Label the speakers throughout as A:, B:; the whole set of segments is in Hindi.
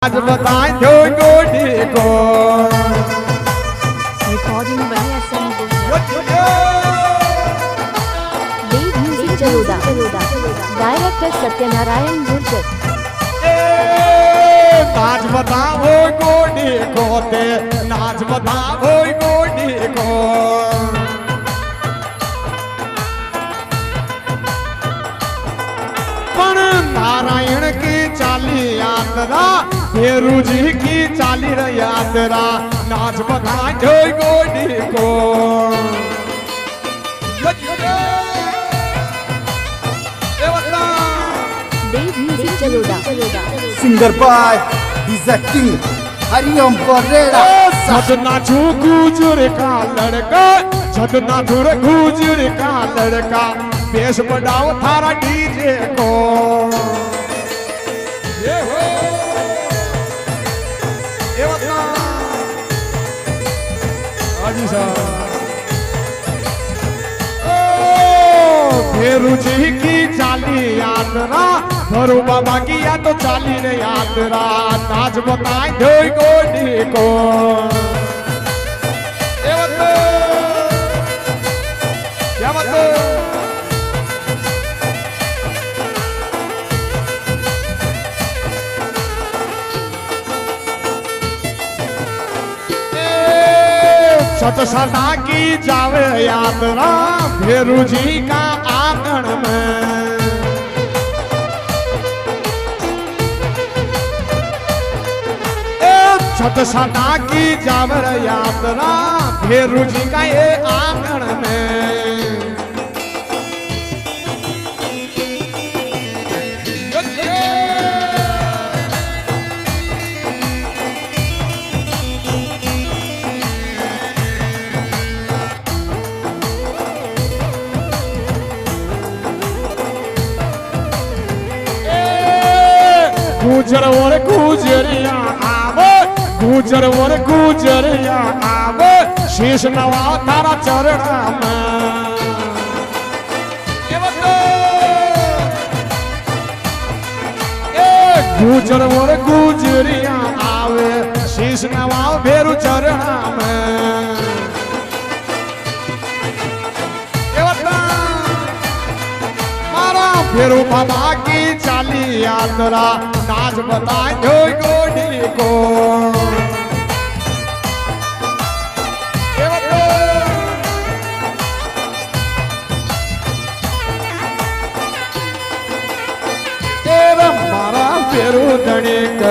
A: आज बताए दो गोडी को
B: recording by SM Dev music Jaloda director Satyanarayan Gurjar
A: नाच बताओ गोडी को ते नाच बताओ गोडी को पण नारायण की चाली यात्रा फेरू जी की चाली यात्रा नाच बताए दो गोडी को
B: Dev music Jaloda
C: singer by his acting Hariom Bareda
A: सजना छू गुजर का लड़का सजना छू गुजर का लड़का बेस बढ़ाओ थारा डीजे को ये हो ये बता आजी साहब फेरू जी की चाली यात्रा भरू बाबा की या तो चाली रे यात्रा नाच बताए दो गोडी को ये बतो क्या बतो सत सदा की जावे यात्रा फेरू जी का आंगन में सत सदा की जावे यात्रा फेरू जी का ये आंगन में गुजर और गुजरिया आवे गुजर और गुजरिया आवे शीश नवा तारा चरणा में गुजर और गुजरिया आवे शीश नवा भेरू चरणा में फेरू बाबा की चाली यात्रा नाच बताए दो गोडी को तेरा मारा फेरू धनिक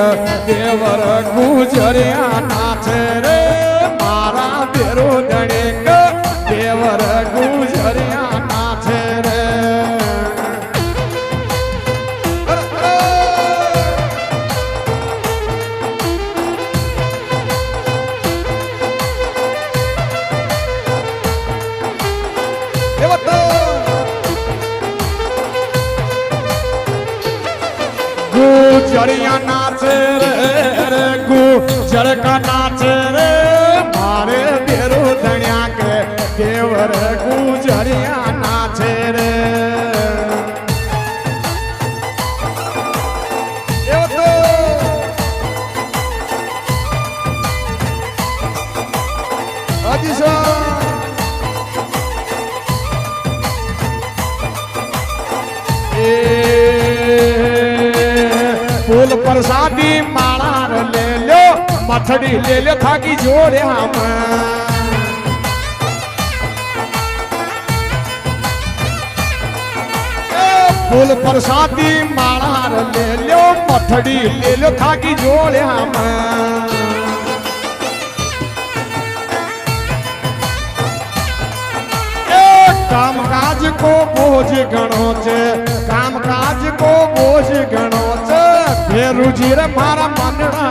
A: देवर गुजरिया नाच रे मारा फेरू धनिक देवर गुजरिया नाच रे गुजरिया नाच रे गुजर का नाच रे मारे बेरू धनिया के देवर गुजरिया नाच रे फूल प्रसादी माला ले लो मथड़ी ले लो थाकी जोड़े हम फूल प्रसादी माला ले लो मथड़ी ले लो थाकी जोड़े हम काम काज को बोझ गणो छे काम काज को बोझ गणो छे फेरू जी रे मारा मनड़ा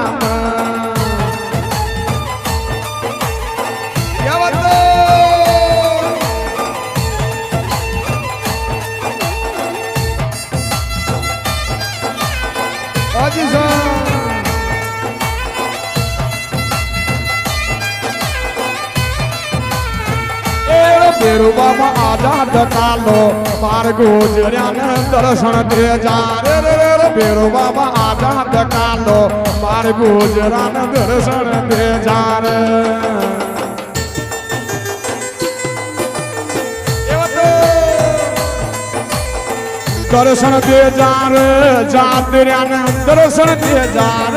A: बेरू बाबा आजाद कालो मार गुजरिया दर्शन दे जा रे बेरू बाबा आजाद कालो માર ગુજરાત દર્શન દે જાર દર્શન દે જાર જાત્ર્યાને દર્શન દે જાર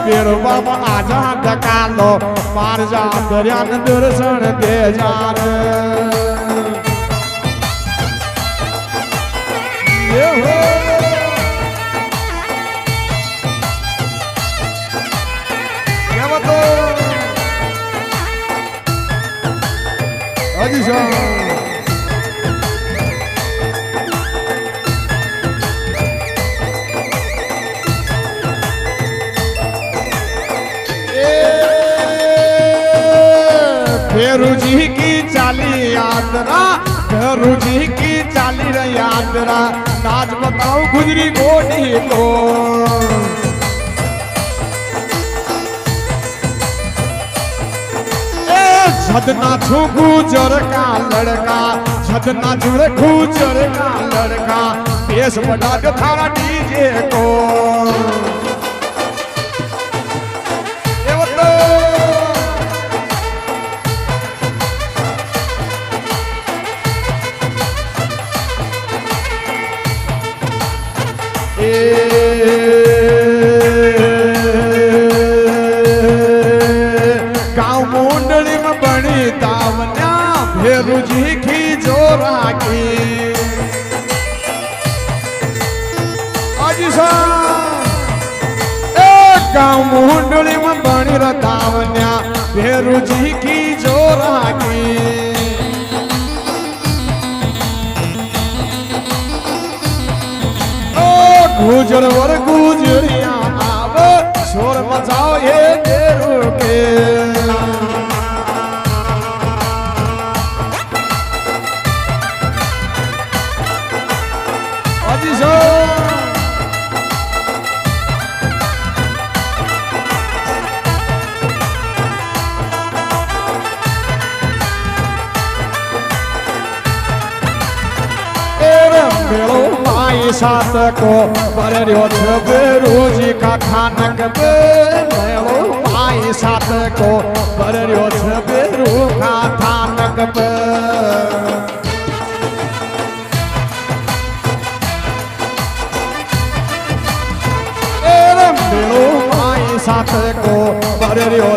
A: બેર બાબા આઝાદ કાલો માર જાત્ર્યાને દર્શન દે જાર હજી શું फेरू जी की चाली यात्रा फेरू जी की चाली रे यात्रा नाच बताओ गुजरी गोटी को छदना छू गुजर का लड़का छदना छुड़ गुजर का लड़का पेश बड़ा के थारा डीजे को गाँव मुंडली में बनी तावन्या भेरू जी की जोरा की गाँव मुंडली में बनी तावन्या भेरू जी की जोरा की गुजर वर गुजरिया आव शोर मचाओ ये देरू के अजी सो मेलो माई सात को बररियो छबेरू जी का खानक पे मेलो माई सात को बररियो छबेरू का खानक पे मेलो माई सात को बररियो